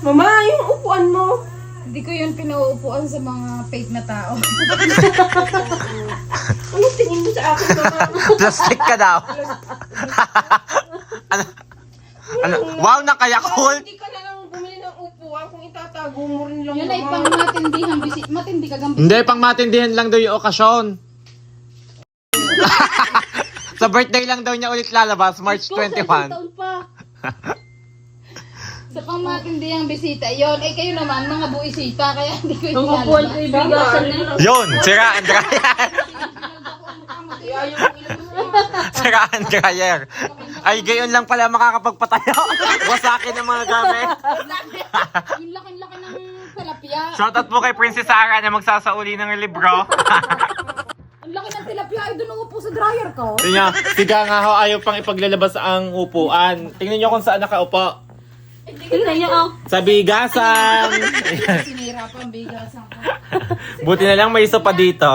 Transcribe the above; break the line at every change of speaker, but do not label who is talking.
Mama, yung upuan mo.
Hindi ko yun pinauupuan sa mga fake na tao.
Ano tingin mo sa akin, mama?
Plastic ka daw. ano? Wow, nakayakul.
Hindi ka na lang bumili ng upuan kung itatago mo rin lang
Yun ay
naman.
pang matindihang bisit. Matindi ka gang
Hindi, pang matindihan lang daw yung okasyon. Sa birthday lang daw niya ulit lalabas, March 21.
Taon pa.
Sa pang matindihang bisita. Yun, eh kayo naman, mga buisita. Kaya hindi ko
Ang upuan ko ibigasan na yun.
Yun, siraan dryer. Siraan dryer. Ay, gayon lang pala makakapagpatayo. Wasakin ng mga gamit.
Yung laki-laki ng tilapia.
Shoutout po kay Princess Sarah na magsasauli ng libro.
Ang laki ng tilapia. Ay, doon ako po sa dryer ko.
Tingnan, siga nga ho, ayaw pang ipaglalabas ang upuan. Tingnan nyo kung saan nakaupo.
Tingnan niyo, oh.
Sa bigasan.
Sinira pa ang bigasan ko.
Buti na lang may isa pa dito.